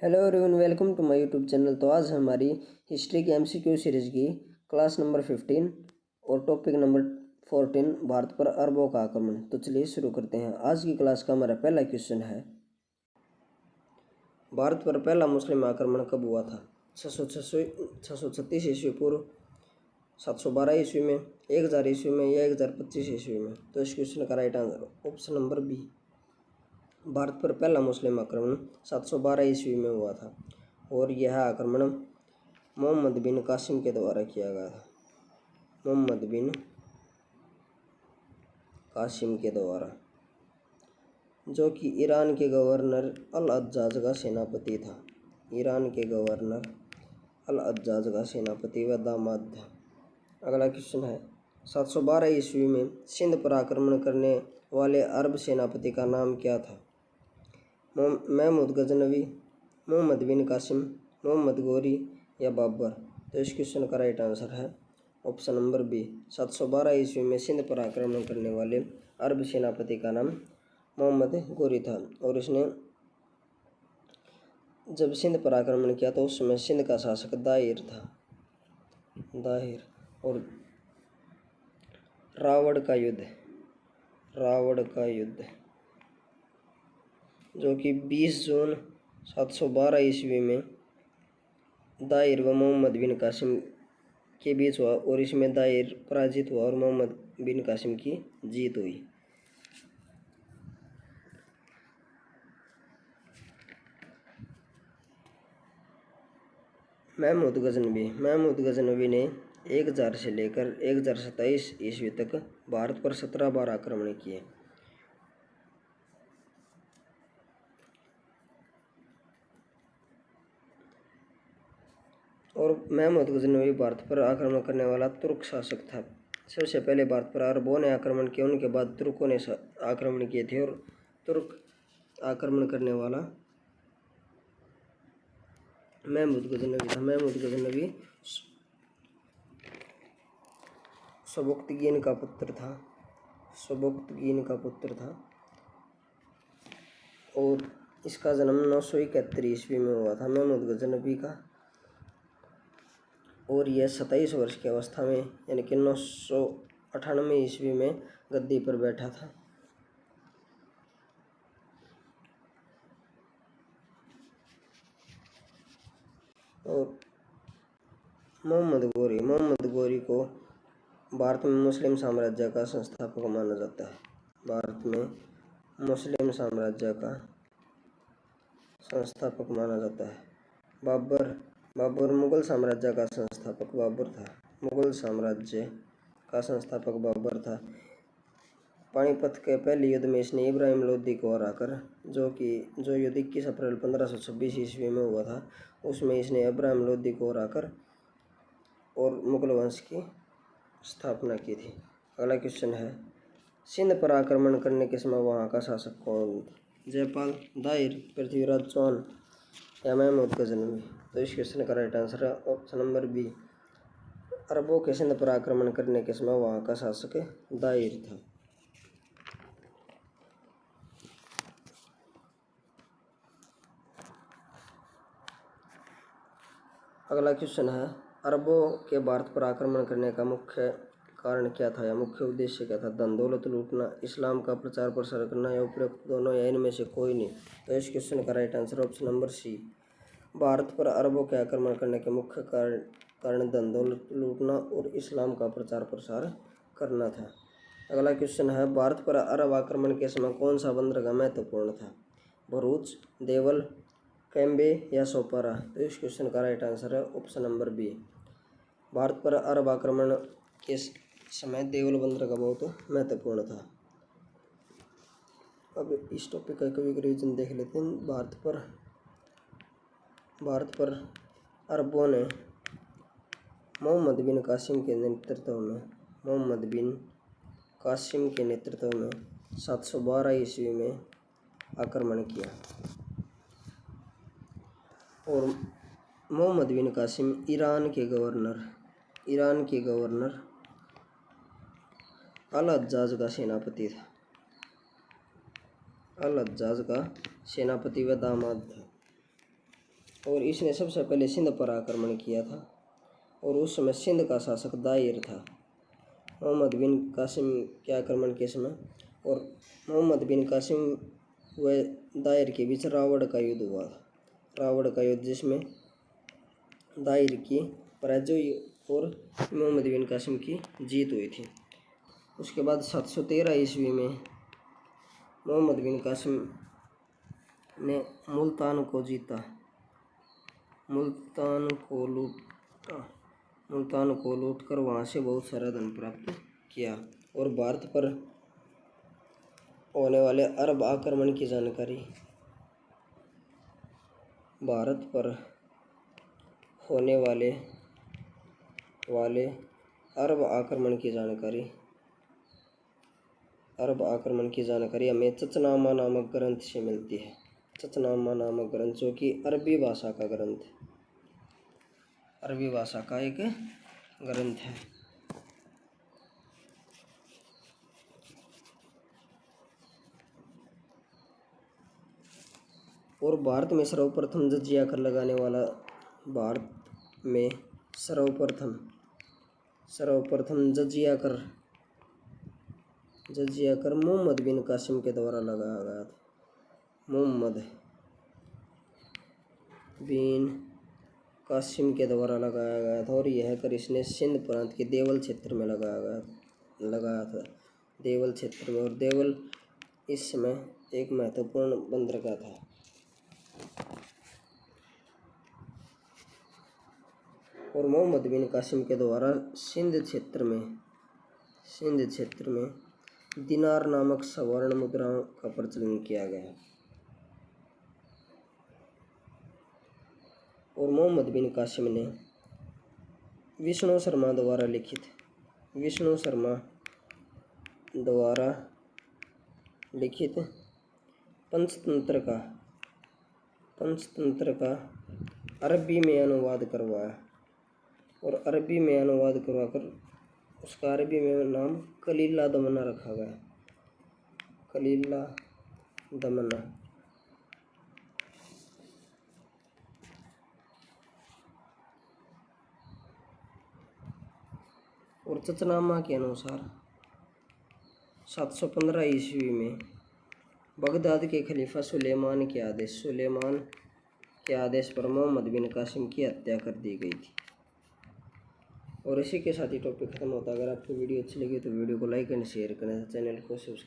Hello everyone, welcome to my YouTube channel. तो आज हमारी हिस्ट्री की एमसीक्यू सीरीज की क्लास नंबर 15 और टॉपिक नंबर 14 भारत पर अरबों का आक्रमण। तो चलिए शुरू करते हैं। आज की क्लास का हमारा पहला क्वेश्चन है, भारत पर पहला मुस्लिम आक्रमण कब हुआ था? 636 ईस्वी पूर्व, 712 ईस्वी में, 1000 ईस्वी में या 1025 ईस्वी में? तो इस क्वेश्चन का right answer option number B, Bharat पर पहला मुस्लिम आक्रमण 712 ईस्वी में हुआ था और यह आक्रमण मोहम्मद बिन कासिम के द्वारा किया गया था। मोहम्मद बिन कासिम के द्वारा, जो कि ईरान के गवर्नर अल हज्जाज का सेनापति था। ईरान के गवर्नर अल हज्जाज का सेनापति व दामाद था। अगला क्वेश्चन है, 712 ईस्वी में सिंध पर आक्रमण करने वाले अरब सेनापति का नाम क्या था? महमूद गजनवी, मोहम्मद बिन कासिम, मोहम्मद गोरी या बाबर? तो इस क्वेश्चन का राइट आंसर है ऑप्शन नंबर बी, 712 ईस्वी में सिंध पर आक्रमण करने वाले अरब सेनापति का नाम मोहम्मद गोरी था। और इसने जब सिंध पर आक्रमण किया तो उस समय सिंध का शासक दाहिर था। दाहिर। और रावण का युद्ध जो कि 20 जून 712 ईस्वी में दाहिर व मोहम्मद बिन कासिम के बीच हुआ और इसमें दाहिर पराजित हुआ और मोहम्मद बिन कासिम की जीत हुई। महमूद गजनवी ने 1000 से लेकर 1027 ईस्वी तक भारत पर 17 बार आक्रमण किए। और महमूद गजनवी भारत पर आक्रमण करने वाला तुर्क शासक था। सबसे पहले भारत पर अरबों ने आक्रमण किया, उनके बाद तुर्कों ने आक्रमण किए थे और तुर्क आक्रमण करने वाला महमूद गजनवी था। महमूद गजनवी सबुक्तगीन का पुत्र था और इसका जन्म 971 ईस्वी में हुआ था महमूद गजनवी का। और यह 27 वर्ष की अवस्था में यानी कि 998 ईस्वी में गद्दी पर बैठा था। और मोहम्मद गोरी को भारत में मुस्लिम साम्राज्य का संस्थापक माना जाता है। भारत में मुस्लिम साम्राज्य का संस्थापक माना जाता है। बाबर मुगल साम्राज्य का संस्थापक बाबर था। मुगल साम्राज्य का संस्थापक बाबर था। पानीपत के पहले युद्ध में इसने इब्राहिम लोदी को हराकर, जो युद्ध 21 अप्रैल 1526 ईस्वी में हुआ था, उसमें इसने इब्राहिम लोदी को हराकर और मुगल वंश की स्थापना की थी। अगला क्वेश्चन है, सिंध पर आक्रमण करने के समय वहाँ का शासक कौन था? जयपाल, दाहिर, पृथ्वीराज चौहान या महमूद गजनवी? तो इस क्वेश्चन का राइट आंसर है ऑप्शन नंबर बी, अरबों के सिंध पर आक्रमण करने के समय वहाँ का शासक दाहिर था। अगला क्वेश्चन है, अरबों के भारत पर आक्रमण करने का मुख्य कारण क्या था या मुख्य उद्देश्य क्या था? धन दौलत लूटना, इस्लाम का प्रचार प्रसार करना या उपरोक्त दोनों या इनमें से कोई नहीं? तो इस क्वेश्चन का right answer option number C, Bharat पर अरबों के आक्रमण करने के मुख्य कारण धन दौलत लूटना और इस्लाम का प्रचार प्रसार करना था। अगला क्वेश्चन है, भारत पर अरब आक्रमण के समय कौन सा बंदरगाह महत्वपूर्ण था? भरूच, देवल, कैम्बे या सोपारा? तो इस क्वेश्चन का राइट आंसर है ऑप्शन नंबर बी, भारत पर अरब आक्रमण के समय देवल बंदरगाह बहुत महत्वपूर्ण था। अब इस टॉपिक का एक रिवीजन देख लेते हैं। भारत पर अरबों ने मोहम्मद बिन कासिम के नेतृत्व में 712 ईस्वी में आक्रमण किया और मोहम्मद बिन कासिम ईरान के गवर्नर अल हज्जाज का सेनापति था। अल हज्जाज का सेनापति व दामाद था। और इसने सबसे पहले सिंध पर आक्रमण किया था और उस समय सिंध का शासक दाहिर था मोहम्मद बिन कासिम के आक्रमण के समय। और मोहम्मद बिन कासिम व दाहिर के बीच रावड़ का युद्ध हुआ था। रावड़ का युद्ध जिसमें दाहिर की पराजय हुई और मोहम्मद बिन कासिम की जीत हुई थी। उसके बाद 713 ईस्वी में मोहम्मद बिन कासिम ने मुल्तान को जीता, मुल्तान को लूटकर वहाँ से बहुत सारा धन प्राप्त किया। और भारत पर होने वाले अरब आक्रमण की जानकारी, भारत पर होने वाले अरब आक्रमण की जानकारी हमें चचनामा नामक ग्रंथ से मिलती है। चचनामा नामक ग्रंथ जो कि अरबी भाषा का ग्रंथ है, अरबी भाषा का एक ग्रंथ है। और भारत में सर्वप्रथम जजिया कर लगाने वाला, भारत में सर्वप्रथम जजिया कर मोहम्मद बिन कासिम के द्वारा लगाया गया था। मोहम्मद बिन कासिम के द्वारा लगाया गया था और यह कर इसने सिंध प्रांत के देवल क्षेत्र में लगाया था देवल क्षेत्र में। और देवल इस समय एक महत्वपूर्ण बंदरगाह था। और मोहम्मद बिन कासिम के द्वारा सिंध क्षेत्र में दिनार नामक स्वर्ण मुद्राओं का प्रचलन किया गया। और मोहम्मद बिन कासिम ने विष्णु शर्मा द्वारा लिखित पंचतंत्र का अरबी में अनुवाद करवाया। और अरबी में अनुवाद करवाकर उसका अरबी में नाम कलीला दमना रखा गया, कलीला दमना। और चचनामा के अनुसार 715 ईस्वी में बगदाद के खलीफा सुलेमान के आदेश पर मोहम्मद बिन कासिम की हत्या कर दी गई थी। और इसी के साथ ही टॉपिक खत्म होता है। अगर आपको वीडियो अच्छी लगी तो वीडियो को लाइक एंड शेयर करें, चैनल को सब्सक्राइब